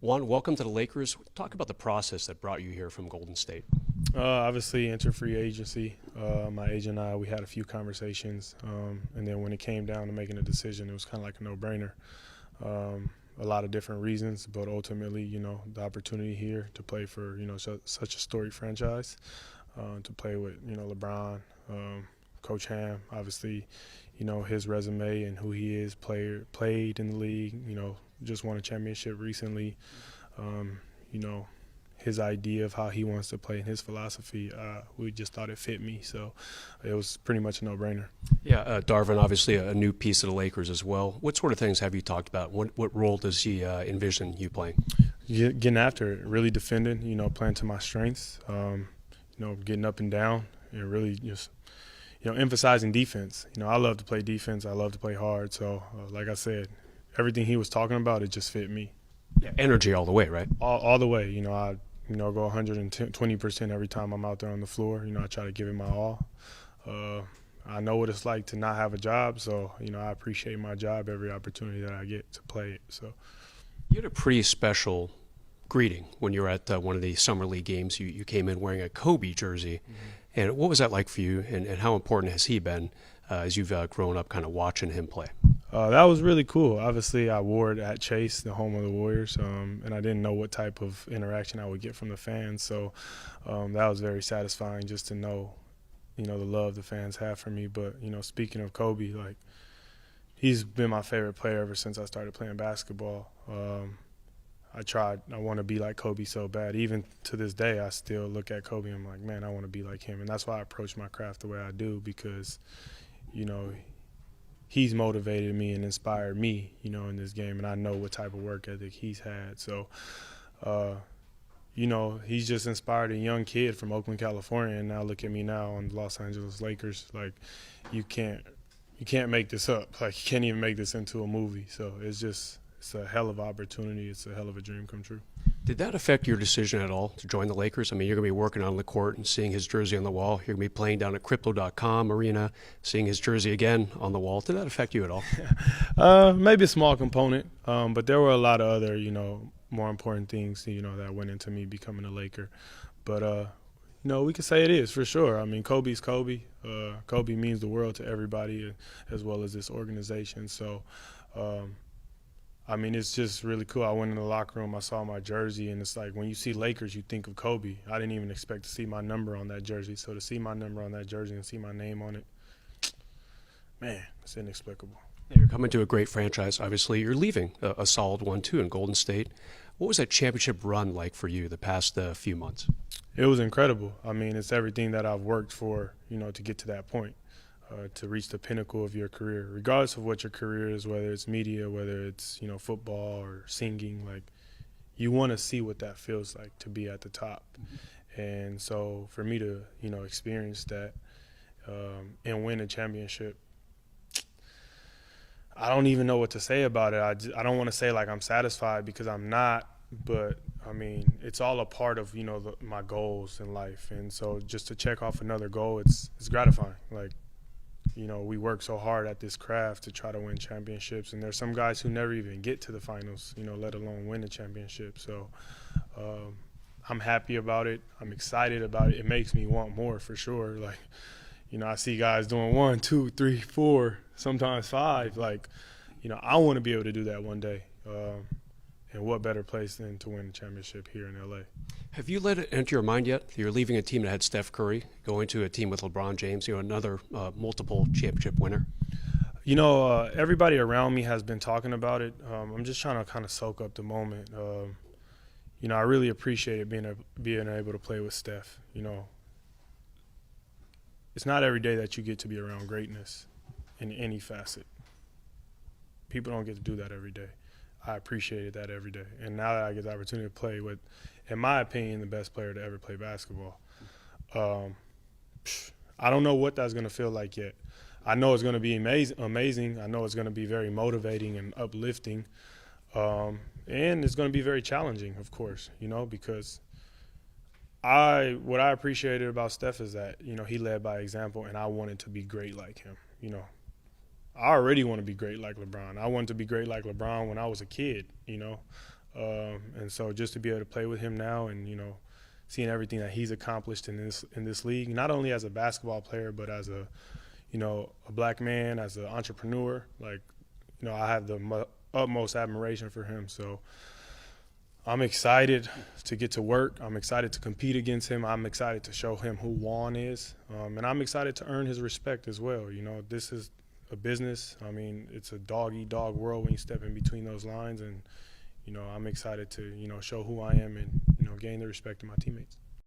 Juan, welcome to the Lakers. Talk about the process that brought you here from Golden State. Obviously, enter free agency. My agent and I, we had a few conversations, and then when it came down to making a decision, it was kind of like a no-brainer. A lot of different reasons, but ultimately, the opportunity here to play for, such a storied franchise, to play with, LeBron, Coach Ham, obviously, his resume and who he is, played in the league, just won a championship recently. His idea of how he wants to play and his philosophy, we just thought it fit me. So it was pretty much a no-brainer. Yeah, Darvin, obviously a new piece of the Lakers as well. What sort of things have you talked about? What role does he envision you playing? Getting after it, really defending, playing to my strengths, getting up and down and really just, emphasizing defense. I love to play defense. I love to play hard. So, like I said, everything he was talking about, it just fit me. Yeah, energy all the way, right? All the way. I go 120% every time I'm out there on the floor. I try to give it my all. I know what it's like to not have a job, so, I appreciate my job every opportunity that I get to play it. So, you had a pretty special greeting when you were at one of the Summer League games. You came in wearing a Kobe jersey. Mm-hmm. And what was that like for you, and how important has he been as you've grown up kind of watching him play? That was really cool. Obviously, I wore it at Chase, the home of the Warriors, and I didn't know what type of interaction I would get from the fans. So that was very satisfying just to know, the love the fans have for me. But, speaking of Kobe, he's been my favorite player ever since I started playing basketball. I want to be like Kobe so bad. Even to this day, I still look at Kobe and I'm like, man, I want to be like him. And that's why I approach my craft the way I do because, he's motivated me and inspired me, in this game. And I know what type of work ethic he's had. So, he's just inspired a young kid from Oakland, California. And now look at me now on the Los Angeles Lakers. You can't make this up. You can't even make this into a movie. So it's a hell of an opportunity. It's a hell of a dream come true. Did that affect your decision at all to join the Lakers? I mean, you're going to be working on the court and seeing his jersey on the wall. You're going to be playing down at Crypto.com arena, seeing his jersey again on the wall. Did that affect you at all? Maybe a small component, but there were a lot of other, more important things, that went into me becoming a Laker. But, we could say it is for sure. I mean, Kobe's Kobe. Kobe means the world to everybody as well as this organization. So, it's just really cool. I went in the locker room, I saw my jersey, and it's like when you see Lakers, you think of Kobe. I didn't even expect to see my number on that jersey. So to see my number on that jersey and see my name on it, man, it's inexplicable. You're coming to a great franchise. Obviously, you're leaving a solid one, too, in Golden State. What was that championship run like for you the past few months? It was incredible. It's everything that I've worked for, to get to that point. To reach the pinnacle of your career, regardless of what your career is, whether it's media, whether it's, football or singing, you want to see what that feels like to be at the top. Mm-hmm. And so for me to, experience that and win a championship, I don't even know what to say about it. I don't want to say I'm satisfied because I'm not, but it's all a part of, my goals in life. And so just to check off another goal, it's gratifying. We work so hard at this craft to try to win championships, and there's some guys who never even get to the finals, let alone win a championship. So I'm happy about it. I'm excited about it. It makes me want more for sure. I see guys doing 1, 2, 3, 4, sometimes 5. I want to be able to do that one day. And what better place than to win a championship here in L.A. Have you let it enter your mind yet? You're leaving a team that had Steph Curry, going to a team with LeBron James, another multiple championship winner. Everybody around me has been talking about it. I'm just trying to kind of soak up the moment. I really appreciate it being able to play with Steph. It's not every day that you get to be around greatness in any facet. People don't get to do that every day. I appreciated that every day. And now that I get the opportunity to play with, in my opinion, the best player to ever play basketball, I don't know what that's going to feel like yet. I know it's going to be amazing. I know it's going to be very motivating and uplifting. And it's going to be very challenging, of course, because what I appreciated about Steph is that, he led by example, and I wanted to be great like him, I already want to be great like LeBron. I wanted to be great like LeBron when I was a kid, And so just to be able to play with him now and, seeing everything that he's accomplished in this league, not only as a basketball player, but as a black man, as an entrepreneur, I have the utmost admiration for him. So I'm excited to get to work. I'm excited to compete against him. I'm excited to show him who Juan is. And I'm excited to earn his respect as well. This is a business. I mean, it's a dog-eat-dog world when you step in between those lines. And, I'm excited to, show who I am and, gain the respect of my teammates.